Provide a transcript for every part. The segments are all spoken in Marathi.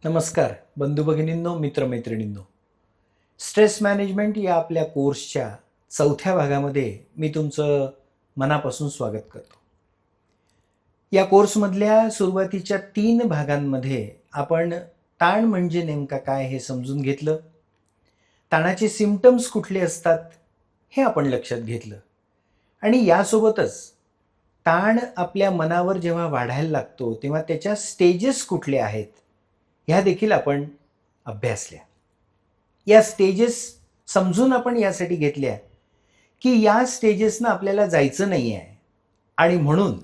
नमस्कार बंधू भगिनींनो, मित्रमैत्रिणींनो. स्ट्रेस मॅनेजमेंट या आपल्या कोर्सच्या चौथ्या भागामध्ये मी तुमचं मनापासून स्वागत करतो. या कोर्समधल्या सुरुवातीच्या 3 भागांमध्ये आपण ताण म्हणजे नेमका काय हे समजून घेतलं. ताणाचे सिम्पटम्स कुठले असतात हे आपण लक्षात घेतलं. आणि यासोबतच ताण आपल्या मनावर जेव्हा वाढायला लागतो तेव्हा त्याच्या स्टेजेस कुठले आहेत ह्या देखील आपण अभ्यासल्या. या स्टेजेस समजून आपण यासाठी घेतल्या की या स्टेजेसनं आपल्याला जायचं नाही आहे आणि म्हणून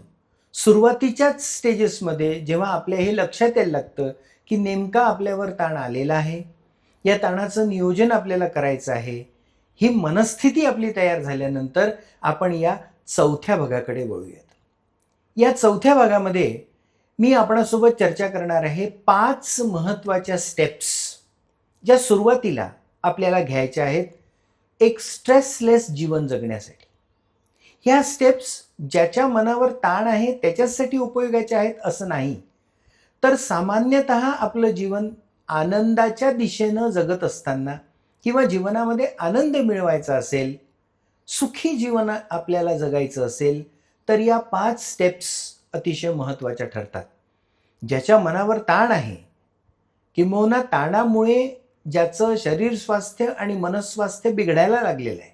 सुरुवातीच्याच स्टेजेसमध्ये जेव्हा आपल्या हे लक्षात यायला लागतं की नेमका आपल्यावर ताण आलेला आहे, या ताणाचं नियोजन आपल्याला करायचं आहे, ही मनस्थिती आपली तयार झाल्यानंतर आपण या चौथ्या भागाकडे वळूयात. या चौथ्या भागामध्ये मी आपणासोबत चर्चा करणार आहे 5 महत्त्वाच्या स्टेप्स ज्या सुरुवातीला आपल्याला घ्यायच्या आहेत एक स्ट्रेसलेस जीवन जगण्यासाठी. ह्या स्टेप्स ज्याच्या मनावर ताण आहे त्याच्यासाठी उपयोगाच्या आहेत असं नाही, तर सामान्यतः आपलं जीवन आनंदाच्या दिशेनं जगत असताना किंवा जीवनामध्ये आनंद मिळवायचा असेल, सुखी जीवन आपल्याला जगायचं असेल तर या 5 स्टेप्स अतिशय महत्त्वाच्या ठरतात. ज्याच्या मनावर ताण आहे किंबहुना ताणामुळे ज्याचं शरीर स्वास्थ्य आणि मनस्वास्थ्य बिघडायला लागलेलं आहे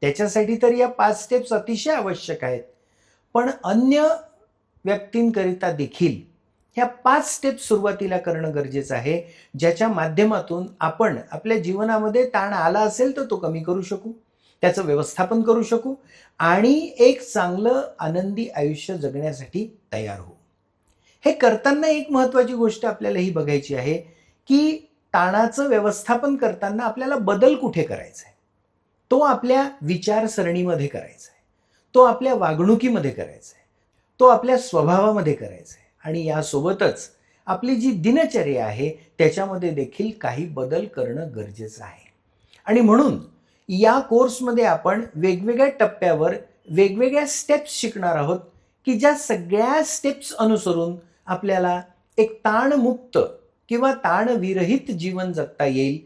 त्याच्यासाठी तर या 5 स्टेप्स अतिशय आवश्यक आहेत. पण अन्य व्यक्तींकरिता देखील ह्या 5 स्टेप्स सुरुवातीला करणं गरजेचं आहे, ज्याच्या माध्यमातून आपण आपल्या जीवनामध्ये ताण आला असेल तर तो कमी करू शकू, त्याचं व्यवस्थापन करू शकू आणि एक चांगलं आनंदी आयुष्य जगण्यासाठी तयार होऊ. हे करताना एक महत्त्वाची गोष्ट आपल्याला ही बघायची आहे की ताणाचं व्यवस्थापन करताना आपल्याला बदल कुठे करायचा आहे. तो आपल्या विचारसरणीमध्ये करायचा आहे, तो आपल्या वागणुकीमध्ये करायचा आहे, तो आपल्या स्वभावामध्ये करायचा आहे आणि यासोबतच आपली जी दिनचर्या आहे त्याच्यामध्ये देखील काही बदल करणं गरजेचं आहे. आणि म्हणून या कोर्समध्ये आपण वेगवेगळ्या टप्प्यावर वेगवेगळ्या स्टेप्स शिकणार आहोत की ज्या सगळ्या स्टेप्स अनुसरून आपल्याला एक ताणमुक्त किंवा ताणविरहित जीवन जगता येईल.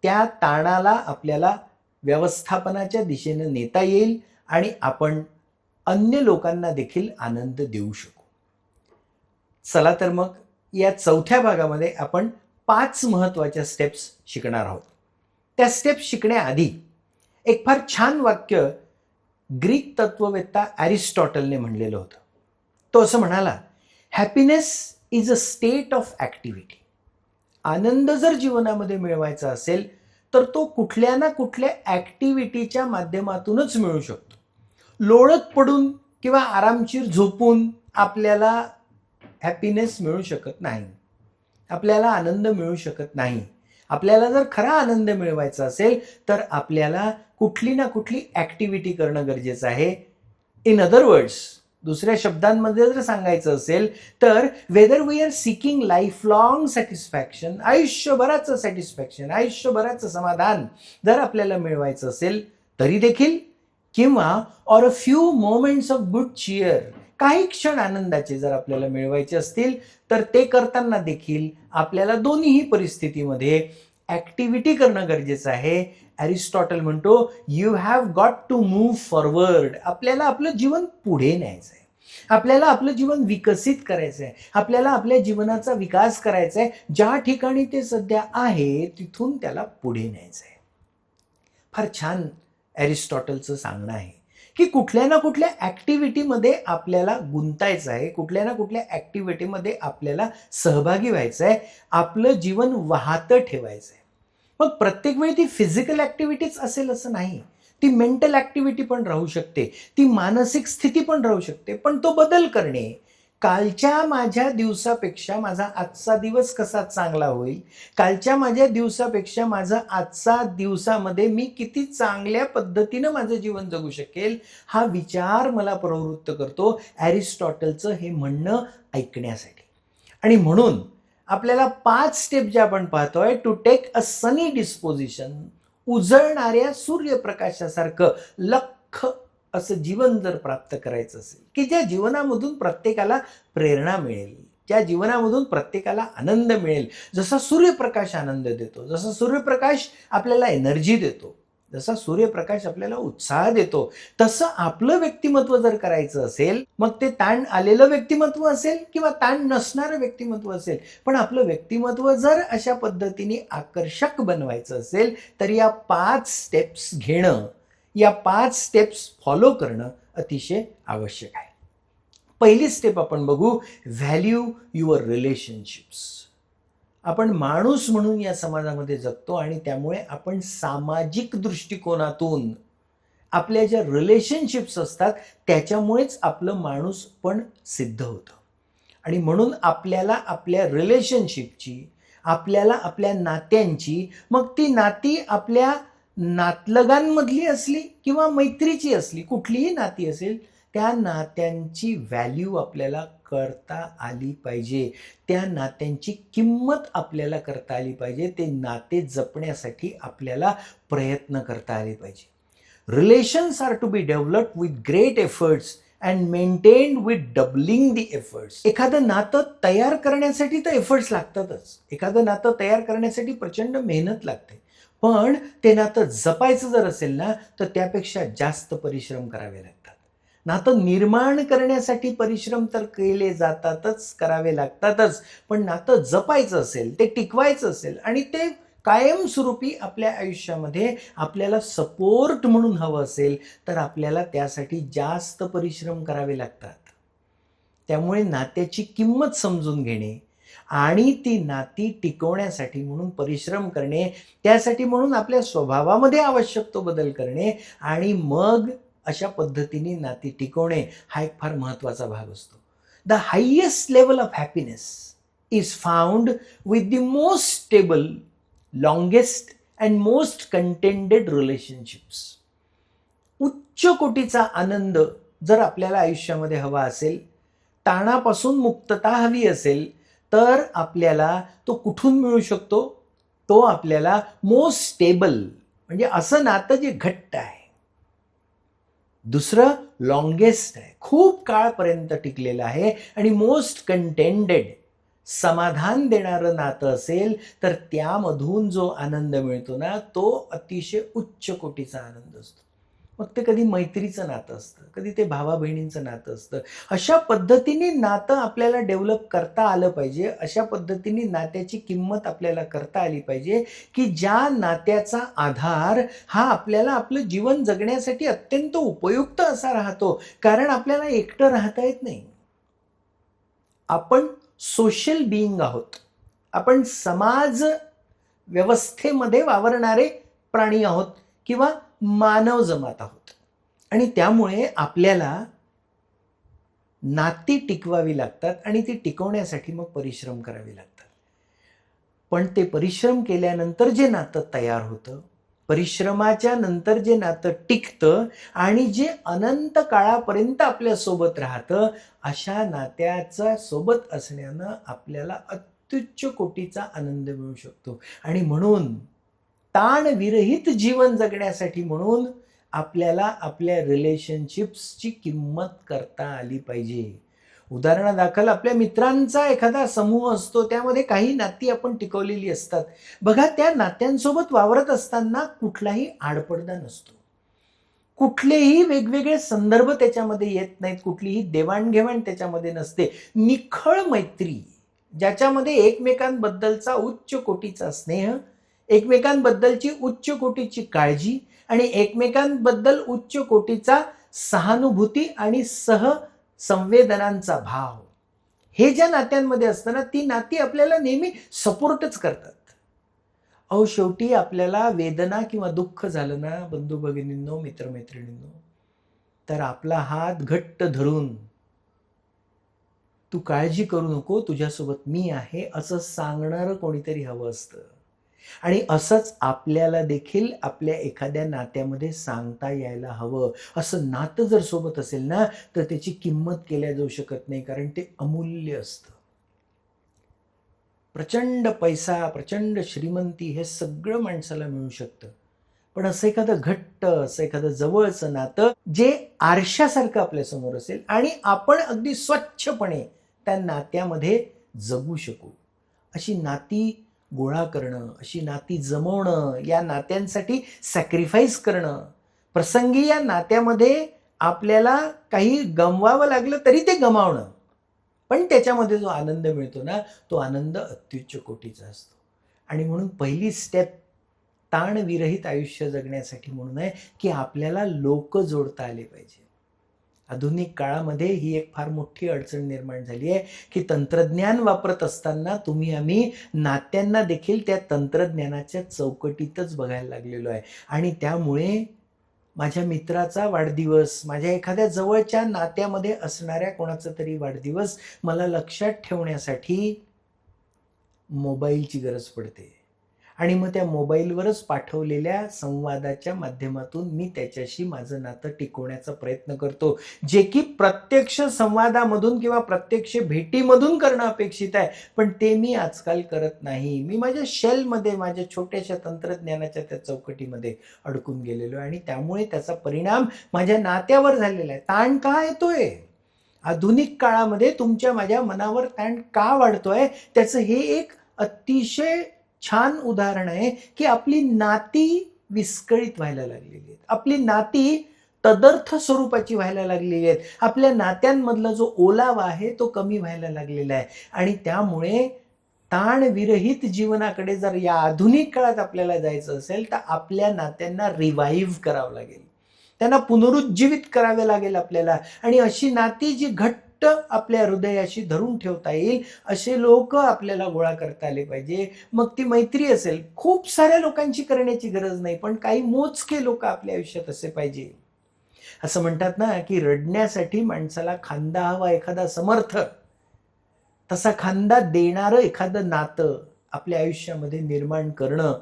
त्या ताणाला आपल्याला व्यवस्थापनाच्या दिशेनं नेता येईल आणि आपण अन्य लोकांना देखील आनंद देऊ शकू. चला तर मग या चौथ्या भागामध्ये आपण 5 महत्त्वाच्या स्टेप्स शिकणार आहोत. त्या स्टेप्स शिकण्याआधी एक फार छान वाक्य ग्रीक तत्ववेत्ता ॲरिस्टॉटलने म्हणलेलं होतं. तो असं म्हणाला, happiness is a state of activity. आनंद जर जीवनामध्ये मिळवायचा असेल तर तो कुठल्या ना कुठल्या ॲक्टिव्हिटीच्या माध्यमातूनच मिळू शकतो. लोळत पडून किंवा आरामशीर झोपून आपल्याला हॅपीनेस मिळू शकत नाही, आपल्याला आनंद मिळू शकत नाही. आपल्याला जर खरा आनंद मिळवायचा असेल तर आपल्याला कुठली ना कुठली ॲक्टिव्हिटी करणं गरजेचं आहे. इन अदर वर्ड्स, दुसऱ्या शब्दांमध्ये जर सांगायचं असेल तर whether we are seeking life long satisfaction, आयुष्यभराचं सॅटिस्फॅक्शन, आयुष्यभराचं समाधान जर आपल्याला मिळवायचं असेल तरी देखील, किंवा or a few moments of good cheer, काही क्षण आनंदाचे जर आपल्याला मिळवायचे असतील तर ते करताना देखील आपल्याला दोन्हीही परिस्थितीमध्ये ॲक्टिव्हिटी करणं गरजेचं आहे. ॲरिस्टॉटल म्हणतो, you have got to move forward. आपल्याला आपलं जीवन पुढे न्यायचं आहे, आपल्याला आपलं जीवन विकसित करायचं आहे, आपल्याला आपल्या जीवनाचा विकास करायचा आहे. ज्या ठिकाणी ते सध्या आहे तिथून त्याला पुढे न्यायचं आहे. फार छान ॲरिस्टॉटलचं सांगणं आहे की कुठल्या ना कुठल्या ॲक्टिव्हिटीमध्ये आपल्याला गुंतायचं आहे, कुठल्या ना कुठल्या ॲक्टिव्हिटीमध्ये आपल्याला सहभागी व्हायचं आहे, आपलं जीवन वाहतं ठेवायचं आहे. मग प्रत्येक वेळी ती फिजिकल ॲक्टिव्हिटीच असेल असं नाही, ती मेंटल ॲक्टिव्हिटी पण राहू शकते, ती मानसिक स्थिती पण राहू शकते. पण तो बदल करणे, कालच्या माझ्या दिवसापेक्षा माझा आजचा दिवस कसा चांगला होईल, कालच्या माझ्या दिवसापेक्षा माझा आजचा दिवसामध्ये मी किती चांगल्या पद्धतीनं माझं जीवन जगू शकेल, हा विचार मला प्रवृत्त करतो ॲरिस्टॉटलचं हे म्हणणं ऐकण्यासाठी. आणि म्हणून आपल्याला 5 स्टेप ज्या आपण पाहतोय, to take a sunny disposition, उजळणाऱ्या सूर्यप्रकाशासारखं लख असं जीवन जर प्राप्त करायचं असेल की ज्या जीवनामधून प्रत्येकाला प्रेरणा मिळेल, ज्या जीवनामधून प्रत्येकाला आनंद मिळेल. जसा सूर्यप्रकाश आनंद देतो, जसा सूर्यप्रकाश आपल्याला एनर्जी देतो, जसा सूर्यप्रकाश आपल्याला उत्साह देतो, तसं आपलं व्यक्तिमत्व जर करायचं असेल, मग ते ताण आलेलं व्यक्तिमत्व असेल किंवा ताण नसणारं व्यक्तिमत्व असेल, पण आपलं व्यक्तिमत्व जर अशा पद्धतीने आकर्षक बनवायचं असेल, तर या 5 स्टेप्स घेणं, या 5 स्टेप्स फॉलो करणं अतिशय आवश्यक आहे. पहिली स्टेप आपण बघू, व्हॅल्यू युअर रिलेशनशिप्स. आपण माणूस म्हणून या समाजामध्ये जगतो आणि त्यामुळे आपण सामाजिक दृष्टिकोनातून आपल्या ज्या रिलेशनशिप्स असतात त्याच्यामुळेच आपलं माणूस पण सिद्ध होतं. आणि म्हणून आपल्याला आपल्या रिलेशनशिपची, आपल्याला आपल्या नात्यांची, मग ती नाती आपल्या नातलगांमधली असली किंवा मैत्रीची असली, कुठलीही नाती असेल, त्या नात्यांची व्हॅल्यू आपल्याला करता आली पाहिजे. त्या नात्यांची किंमत आपल्याला करता आली पाहिजे. ते नाते जपण्यासाठी आपल्याला प्रयत्न करता आले पाहिजे. Relations are to be developed with great efforts and maintained with doubling the efforts. एखादं नातं तयार करण्यासाठी तर एफर्ट्स लागतातच. एखादं नातं तयार करण्यासाठी प्रचंड मेहनत लागते. पण ते नातं जपायचं जर असेल ना, तर त्यापेक्षा जास्त परिश्रम करावे लागतात. नातं निर्माण करण्यासाठी परिश्रम तर केले जातातच, करावे लागतातच, पण नातं जपायचं असेल, ते टिकवायचं असेल आणि ते कायमस्वरूपी आपल्या आयुष्यामध्ये आपल्याला सपोर्ट म्हणून हवं असेल, तर आपल्याला त्यासाठी जास्त परिश्रम करावे लागतात. त्यामुळे नात्याची किंमत समजून घेणे आणि ती नाती टिकवण्यासाठी म्हणून परिश्रम करणे, त्यासाठी म्हणून आपल्या स्वभावामध्ये आवश्यक तो बदल करणे आणि मग अशा पद्धतीने नाती टिकवणे हा एक फार महत्त्वाचा भाग असतो. The highest level of happiness is found with the most stable, longest and most contented relationships. उच्च कोटीचा आनंद जर आपल्याला आयुष्यामध्ये हवा असेल, ताणापासून मुक्तता हवी असेल, तर आपल्याला तो कुठून मिळू शकतो? तो आपल्याला मोस्ट स्टेबल, म्हणजे असं नातं जे घट्ट आहे. दुसरं लॉंगेस्ट आहे, खूप काळपर्यंत टिकलेलं आहे. आणि मोस्ट कंटेंटेड, समाधान देणारं नातं असेल, तर त्यामधून जो आनंद मिळतो ना, तो अतिशय उच्च कोटीचा आनंद असतो. मग ते कधी मैत्रीचं नातं असतं, कधी ते भावा बहिणींचं नातं असतं. अशा पद्धतीने नातं आपल्याला डेव्हलप करता आलं पाहिजे. अशा पद्धतीने नात्याची किंमत आपल्याला करता आली पाहिजे की ज्या नात्याचा आधार हा आपल्याला आपलं जीवन जगण्यासाठी अत्यंत उपयुक्त असा राहतो. कारण आपल्याला एकटं राहता येत नाही. आपण सोशल बीइंग आहोत. आपण समाज व्यवस्थेमध्ये वावरणारे प्राणी आहोत किंवा मानव जमात आहोत. आणि त्यामुळे आपल्याला नाती टिकवावी लागतात आणि ती टिकवण्यासाठी मग परिश्रम करावे लागतात. पण ते परिश्रम केल्यानंतर जे नातं तयार होतं, परिश्रमाच्या नंतर जे नातं टिकतं आणि जे अनंत काळापर्यंत आपल्यासोबत राहतं, अशा नात्याचा सोबत असण्यानं आपल्याला अत्युच्च कोटीचा आनंद मिळू शकतो. आणि म्हणून ताणविरहित जीवन जगण्यासाठी म्हणून आपल्याला आपल्या रिलेशनशिप्सची किंमत करता आली पाहिजे. उदाहरणादाखल आपल्या मित्रांचा एखादा समूह असतो, त्यामध्ये काही नाती आपण टिकवलेली असतात. बघा, त्या नात्यांसोबत वावरत असताना कुठलाही आडपडदा नसतो, कुठलेही वेगवेगळे संदर्भ त्याच्यामध्ये येत नाहीत, कुठलीही देवाणघेवाण त्याच्यामध्ये नसते. निखळ मैत्री, ज्याच्यामध्ये एकमेकांबद्दलचा उच्च कोटीचा स्नेह, एकमेकांबद्दलची उच्च कोटीची काळजी आणि एकमेकांबद्दल उच्च कोटीचा सहानुभूती आणि संवेदनांचा भाव, हे ज्या नात्यांमध्ये असतं ना, ती नाती आपल्याला नेहमी सपोर्टच करतात. अहो, शेवटी आपल्याला वेदना किंवा दुःख झालं ना बंधू भगिनींनो, मित्रमैत्रिणींनो, तर आपला हात घट्ट धरून तू काळजी करू नको, तुझ्यासोबत मी आहे असं सांगणारं कोणीतरी हवं असतं. आणि असंच आपल्याला देखील आपल्या एखाद्या नात्यामध्ये सांगता यायला हवं. असं नातं जर सोबत असेल ना, तर त्याची किंमत केल्या जाऊ शकत नाही, कारण ते अमूल्य असतं. प्रचंड पैसा, प्रचंड श्रीमंती हे सगळं माणसाला मिळू शकतं, पण असं एखादं घट्ट, असं एखादं जवळचं नातं जे आरशासारखं आपल्यासमोर असेल आणि आपण अगदी स्वच्छपणे त्या नात्यामध्ये जगू शकू, अशी नाती गोळा करणं, अशी नाती जमवणं, या नात्यांसाठी सॅक्रिफाईस करणं, प्रसंगी या नात्यामध्ये आपल्याला काही गमवावं लागलं तरी ते गमावणं, पण त्याच्यामध्ये जो आनंद मिळतो ना, तो आनंद अत्युच्च कोटीचा असतो. आणि म्हणून पहिली स्टेप ताणविरहित आयुष्य जगण्यासाठी म्हणून आहे की आपल्याला लोक जोडता आले पाहिजे. आधुनिक काळामध्ये ही एक फार मोठी अडचण निर्माण झाली आहे की तंत्रज्ञान वापरत असताना आम्ही नात्यांना देखील त्या तंत्रज्ञानाच्या चौकटीतच बघायला लागलेलो आहे. आणि त्यामुळे माझ्या मित्राचा वाढदिवस, माझ्या एखाद्या जवळच्या नात्यामध्ये असणाऱ्या कोणाचा तरी वाढदिवस मला लक्षात ठेवण्यासाठी मोबाईलची गरज पडते. आणि मग त्या मोबाईलवरच पाठवलेल्या संवादाच्या माध्यमातून मी त्याच्याशी माझं नातं टिकवण्याचा प्रयत्न करतो, जे की प्रत्यक्ष संवादामधून किंवा प्रत्यक्ष भेटीमधून करणं अपेक्षित आहे, पण ते मी आजकाल करत नाही. मी माझ्या शेलमध्ये, माझ्या छोट्याशा तंत्रज्ञानाच्या त्या चौकटीमध्ये अडकून गेलेलो आहे आणि त्यामुळे त्याचा परिणाम माझ्या नात्यावर झालेला आहे. ताण का येतोय? आधुनिक काळामध्ये तुमच्या माझ्या मनावर ताण का वाढतोय? त्याचं हे एक अतिशय छान उदाहरण आहे की आपली नाती विस्कळीत व्हायला लागलेली आहेत, आपली नाती तदर्थ स्वरूपाची व्हायला लागलेली आहेत, आपल्या नात्यांमधला जो ओलावा आहे तो कमी व्हायला लागलेला आहे. आणि त्यामुळे ताणविरहित जीवनाकडे जर या आधुनिक काळात आपल्याला जायचं असेल तर आपल्या नात्यांना रिवाईव्ह करावं लागेल, त्यांना पुनरुज्जीवित करावे लागेल आपल्याला. आणि अशी नाती जी घट्ट आपल्या हृदयाशी धरून ठेवता येईल असे लोक आपल्याला गोळा करता आले पाहिजे. मग ती मैत्री असेल, खूप साऱ्या लोकांची करण्याची गरज नाही, पण काही मोजके लोक आपल्या आयुष्यात असे पाहिजे. असं म्हणतात ना की रडण्यासाठी माणसाला खांदा हवा, एखादा समर्थ, तसा खांदा देणारं एखादं नातं आपल्या आयुष्यामध्ये निर्माण करणं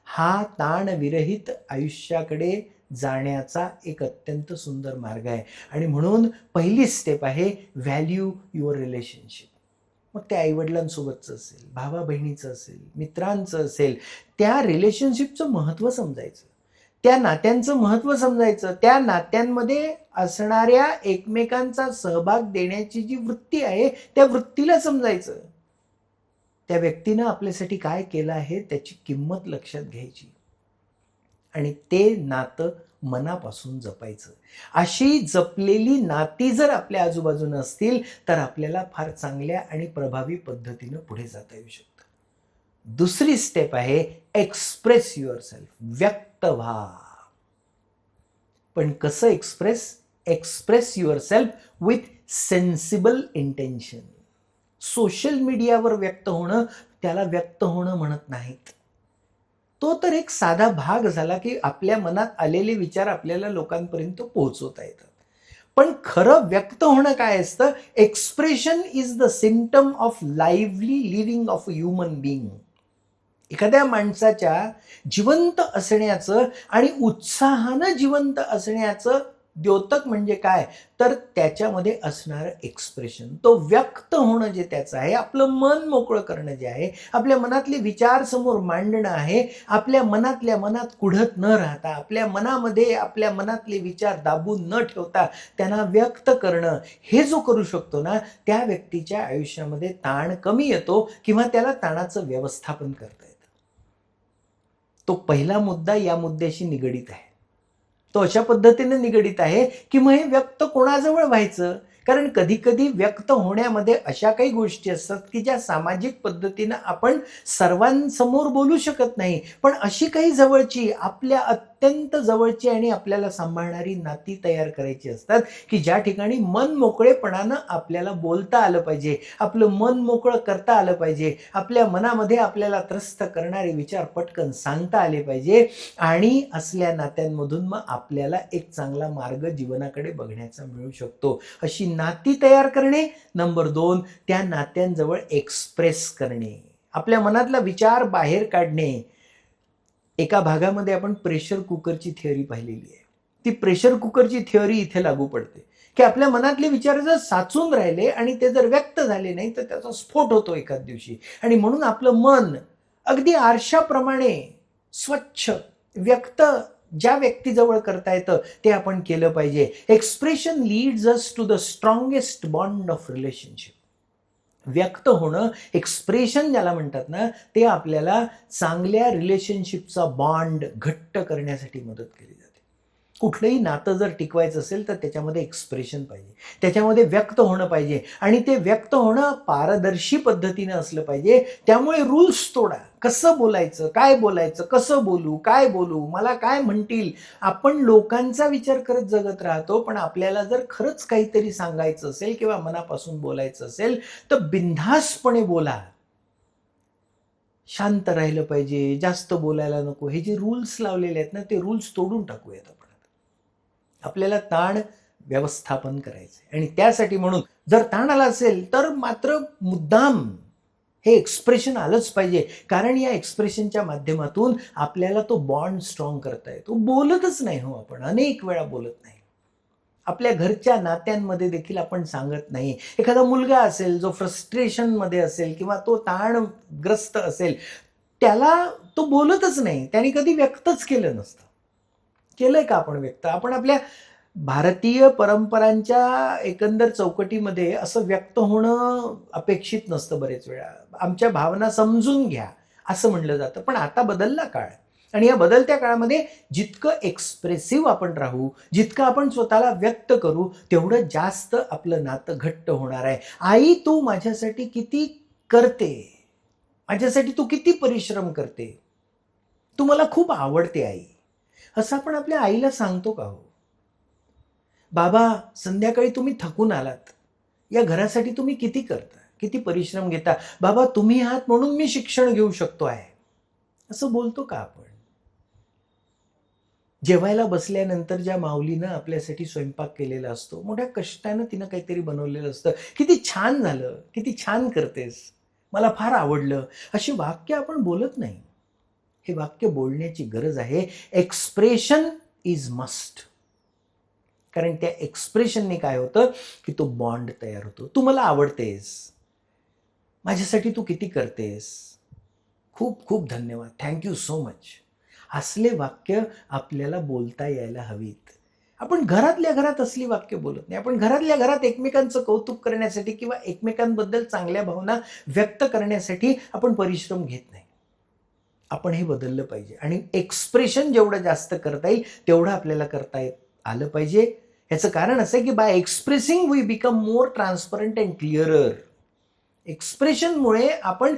हा ताणविरहित आयुष्याकडे जाण्याचा एक अत्यंत सुंदर मार्ग आहे. आणि म्हणून पहिली स्टेप आहे व्हॅल्यू युअर रिलेशनशिप. मग ते आईवडिलांसोबतचं असेल, भावा बहिणीचं असेल, मित्रांचं असेल, त्या रिलेशनशिपचं महत्त्व समजायचं, त्या नात्यांचं महत्त्व समजायचं, त्या नात्यांमध्ये असणाऱ्या एकमेकांचा सहभाग देण्याची जी वृत्ती आहे त्या वृत्तीला समजायचं, त्या व्यक्तीनं आपल्यासाठी काय केलं आहे त्याची किंमत लक्षात घ्यायची आणि ते नातं मनापासून जपायचं. अशी जपलेली नाती जर आपल्या आजूबाजूला असतील तर आपल्याला फार चांगल्या आणि प्रभावी पद्धतीनं पुढे जाता येऊ शकतं. दुसरी स्टेप आहे एक्सप्रेस युअरसेल्फ, व्यक्त व्हा. पण कसं express yourself with sensible intention. Social मीडियावर व्यक्त होणं त्याला व्यक्त होणं म्हणत नाहीत. तो तर एक साधा भाग झाला की आपल्या मनात आलेले विचार आपल्याला लोकांपर्यंत पोहोचवता येतात. पण खरं व्यक्त होणं काय असतं? Expression is the symptom of lively living of a human being. एखाद्या माणसाच्या जिवंत असण्याचं आणि उत्साहानं जिवंत असण्याचं द्योतक म्हणजे काय? तर त्याच्यामध्ये असणारं एक्सप्रेशन, तो व्यक्त होणं जे त्याचं आहे, आपलं मन मोकळं करणं जे आहे, आपल्या मनातले विचार समोर मांडणं आहे, आपल्या मनातल्या मनात कुढत न राहता, आपल्या मनामध्ये आपल्या मनातले विचार दाबून न ठेवता त्यांना व्यक्त करणं, हे जो करू शकतो ना त्या व्यक्तीच्या आयुष्यामध्ये ताण कमी येतो किंवा त्याला ताणाचं व्यवस्थापन करता येतं. तो पहिला मुद्दा या मुद्द्याशी निगडीत आहे. तो अशा पद्धतीने निगडीत आहे की मग हे व्यक्त कोणाजवळ व्हायचं? कारण कधी कधी व्यक्त होण्यामध्ये अशा काही गोष्टी असतात की ज्या सामाजिक पद्धतीनं आपण सर्वांसमोर बोलू शकत नाही, पण अशी काही जवळची, आपल्या अत्यंत जवळची आणि आपल्याला सांभाळणारी नाती तयार करायची असतात की ज्या ठिकाणी मन मोकळेपणानं आपल्याला बोलता आलं पाहिजे, आपलं मन मोकळं करता आलं पाहिजे, आपल्या मनामध्ये आपल्याला त्रस्त करणारे विचार पटकन सांगता आले पाहिजे. आणि असल्या नात्यांमधून मग आपल्याला एक चांगला मार्ग जीवनाकडे बघण्याचा मिळू शकतो. अशी नाती तयार करणे. नंबर 2, त्या नात्यांजवळ एक्सप्रेस करणे, आपल्या मनातला विचार बाहेर काढणे. एका भागामध्ये आपण प्रेशर कुकरची थिअरी पाहिलेली आहे. ती प्रेशर कुकरची थिअरी इथे लागू पडते की आपल्या मनातले विचार जर साचून राहिले आणि ते जर व्यक्त झाले नाही तर त्याचा स्फोट होतो एखाद दिवशी. आणि म्हणून आपलं मन अगदी आरशाप्रमाणे स्वच्छ व्यक्त ज्या व्यक्तीजवळ करता येतं ते आपण केलं पाहिजे. Expression leads us to the strongest bond of relationship. व्यक्त होणं, एक्सप्रेशन ज्याला म्हणतात ना, ते आपल्याला चांगल्या रिलेशनशिपचा बॉन्ड घट्ट करण्यासाठी मदत केली जाते. कुठलंही नातं जर टिकवायचं असेल तर त्याच्यामध्ये एक्सप्रेशन पाहिजे, त्याच्यामध्ये व्यक्त होणं पाहिजे आणि ते व्यक्त होणं पारदर्शी पद्धतीनं असलं पाहिजे. त्यामुळे रूल्स तोडा. कसं बोलायचं, कसं बोलू, काय बोलू, मला काय म्हणतील. आपण लोकांचा विचार करत जगत राहतो, पण आपल्याला जर खरंच काहीतरी सांगायचं असेल किंवा मनापासून बोलायचं असेल तर बिनधास्तपणे बोला. शांत राहिलं पाहिजे, जास्त बोलायला नको. हे जे रूल्स लावलेले आहेत ना, ते रूल्स तोडून टाकूयात आपण. आपल्याला ताण व्यवस्थापन करायचं आणि त्यासाठी म्हणून जर ताण आला असेल तर मात्र मुद्दाम हे एक्सप्रेशन आलंच पाहिजे, कारण या एक्सप्रेशनच्या माध्यमातून आपल्याला तो बॉन्ड स्ट्रॉंग करता येतो. बोलतच नाही हो आपण, अनेक वेळा बोलत नाही. आपल्या घरच्या नात्यांमध्ये देखील आपण सांगत नाही. एखादा मुलगा असेल जो फ्रस्ट्रेशनमध्ये असेल किंवा तो ताणग्रस्त असेल, त्याला तो बोलतच नाही, त्याने कधी व्यक्तच केलं नसतं. केलंय का आपण व्यक्त? आपण आपल्या भारतीय परंपरांच्या एकंदर चौकटीमध्ये असं व्यक्त होणं अपेक्षित नसतं बरेच वेळा. आमच्या भावना समजून घ्या असं म्हणलं जातं. पण आता बदलला काळ आणि या बदलत्या काळामध्ये जितकं एक्सप्रेसिव्ह आपण राहू, जितकं आपण स्वतःला व्यक्त करू, तेवढं जास्त आपलं नातं घट्ट होणार आहे. आई, तू माझ्यासाठी किती करते, माझ्यासाठी तू किती परिश्रम करते, तू मला खूप आवडते आई, असं आपण आपल्या आईला सांगतो का हो? बाबा, संध्याकाळी तुम्ही थकून आलात, या घरासाठी तुम्ही किती करता, किती परिश्रम घेता. बाबा, तुम्ही आहात म्हणून मी शिक्षण घेऊ शकतो आहे, असं बोलतो का आपण? जेवायला बसल्यानंतर ज्या माऊलीनं आपल्यासाठी स्वयंपाक केलेला असतो, मोठ्या कष्टानं तिनं काहीतरी बनवलेलं असतं, किती छान झालं, किती छान करतेस, मला फार आवडलं, अशी वाक्य आपण बोलत नाही. हे वाक्य बोलण्याची गरज आहे. Expression is must. कारण त्या एक्सप्रेशनने काय होतं की तो बॉन्ड तयार होतो. तू मला आवडतेस, माझ्यासाठी तू किती करतेस, खूप खूप धन्यवाद, थँक्यू सो मच. असले वाक्य आपल्याला बोलता यायला हवीत. आपण घरातल्या घरात असली वाक्य बोलत नाही. आपण घरातल्या घरात एकमेकांचं कौतुक करण्यासाठी किंवा एकमेकांबद्दल चांगल्या भावना व्यक्त करण्यासाठी आपण परिश्रम घेत नाही. आपण हे बदललं पाहिजे आणि एक्सप्रेशन जेवढं जास्त करता येईल तेवढं आपल्याला करता आलं पाहिजे. याचं कारण असं आहे की by expressing we become more transparent and clearer. एक्सप्रेशनमुळे आपण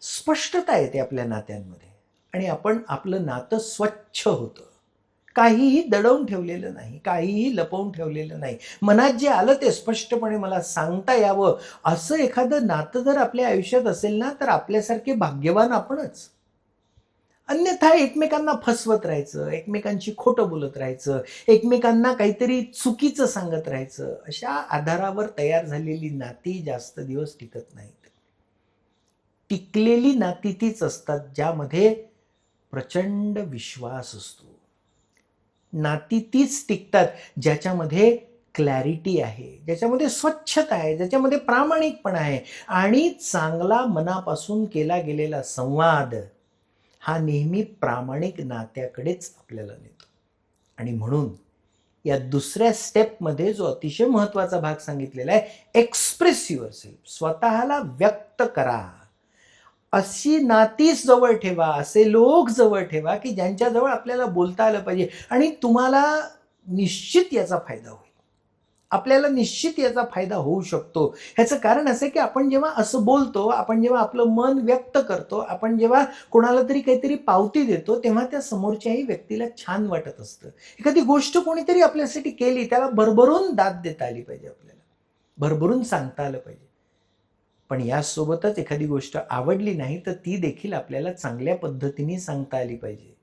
स्पष्टता येते आपल्या नात्यांमध्ये आणि आपण आपलं नातं स्वच्छ होतं. काहीही दडवून ठेवलेलं नाही, काहीही लपवून ठेवलेलं नाही. मनात जे आलं ते स्पष्टपणे मला सांगता यावं, असं एखादं नातं जर आपल्या आयुष्यात असेल ना, तर आपल्यासारखे भाग्यवान आपणच. अन्यथा एकमेकांना फसवत राहायचं, एकमेकांची खोटं बोलत राहायचं, एकमेकांना काहीतरी चुकीचं सांगत राहायचं, अशा आधारावर तयार झालेली नाती जास्त दिवस टिकत नाहीत. टिकलेली नाती तीच असतात ज्यामध्ये प्रचंड विश्वास असतो. नाती तीच टिकतात ज्याच्यामध्ये क्लॅरिटी आहे, ज्याच्यामध्ये स्वच्छता आहे, ज्याच्यामध्ये प्रामाणिकपणा आहे आणि चांगला मनापासून केला गेलेला संवाद हा नेहमी प्रामाणिक नात्याकडेच आपल्याला नेतो. आणि म्हणून या दुसऱ्या स्टेपमध्ये जो अतिशय महत्त्वाचा भाग सांगितलेला आहे, एक्सप्रेस युअरसेल्फ, स्वतःला व्यक्त करा. अशी नातीच जवळ ठेवा, असे लोक जवळ ठेवा की ज्यांच्याजवळ आपल्याला बोलता आलं पाहिजे आणि तुम्हाला निश्चित याचा फायदा होईल. आपल्याला निश्चित याचा फायदा होऊ शकतो. ह्याचं कारण असं आहे की आपण जेव्हा असं बोलतो, आपण जेव्हा आपलं मन व्यक्त करतो, आपण जेव्हा कोणाला तरी काहीतरी पावती देतो, तेव्हा त्या समोरच्याही व्यक्तीला छान वाटत असतं. एखादी गोष्ट कोणीतरी आपल्यासाठी केली, त्याला भरभरून दाद देता आली पाहिजे, आपल्याला भरभरून सांगता आलं पाहिजे. पण यासोबतच एखादी गोष्ट आवडली नाही तर ती देखील आपल्याला चांगल्या पद्धतीने सांगता आली पाहिजे.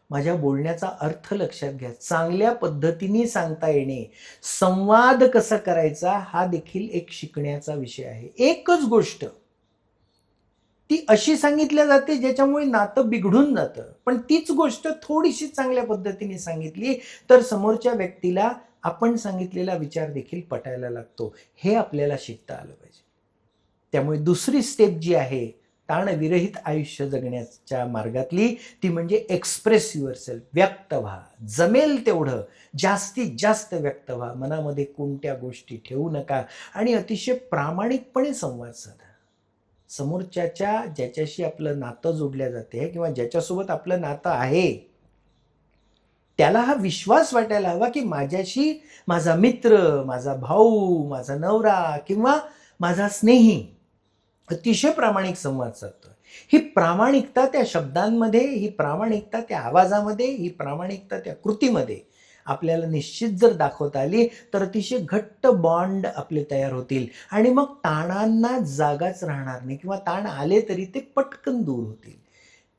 माझ्या बोलण्याचा अर्थ लक्षात घ्या. चांगल्या पद्धतीने सांगता येणे, संवाद कसा करायचा हा देखील एक शिकण्याचा विषय आहे. एकच गोष्ट ती अशी सांगितल्या जाते ज्याच्यामुळे नातं बिघडून जातं, पण तीच गोष्ट थोडीशी चांगल्या पद्धतीने सांगितली तर समोरच्या व्यक्तीला आपण सांगितलेला विचार देखील पटायला लागतो. हे आपल्याला शिकता आलं पाहिजे. त्यामुळे दुसरी स्टेप जी आहे ताणविरहित आयुष्य जगण्याच्या मार्गातली, ती म्हणजे एक्सप्रेस युअरसेल्फ, व्यक्त व्हा. जमेल तेवढं जास्तीत जास्त व्यक्त व्हा. मनामध्ये कोणत्या गोष्टी ठेवू नका आणि अतिशय प्रामाणिकपणे संवाद साधा. ज्याच्याशी आपलं नातं जोडलं जाते किंवा ज्याच्यासोबत आपलं नातं आहे, त्याला हा विश्वास वाटायला हवा की माझ्याशी माझा मित्र, माझा भाऊ, माझा नवरा किंवा माझा स्नेही अतिशय प्रामाणिक संवाद साधतोय. ही प्रामाणिकता त्या शब्दांमध्ये, ही प्रामाणिकता त्या आवाजामध्ये, ही प्रामाणिकता त्या कृतीमध्ये आपल्याला निश्चित जर दाखवता आली, तर अतिशय घट्ट बॉन्ड आपले तयार होतील आणि मग ताणांना जागाच राहणार नाही किंवा ताण आले तरी ते पटकन दूर होतील.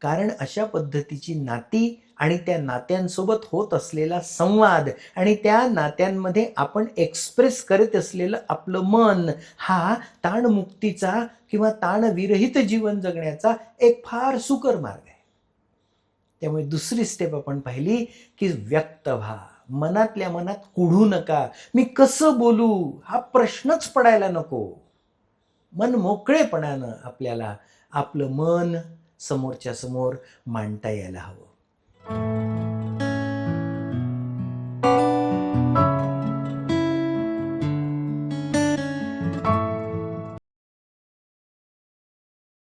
कारण अशा पद्धतीची नाती आणि त्या नात्यांसोबत होत असलेला संवाद आणि त्या नात्यांमध्ये आपण एक्सप्रेस करत असलेलं आपलं मन हा ताणमुक्तीचा किंवा ताणविरहित जीवन जगण्याचा एक फार सुकर मार्ग आहे. त्यामुळे दुसरी स्टेप आपण पाहिली की व्यक्त व्हा. मनातल्या मनात कुढू नका. मी कसं बोलू हा प्रश्नच पडायला नको. मन मोकळेपणानं आपल्याला आपलं मन समोरच्या समोर मांडता यायला हवं.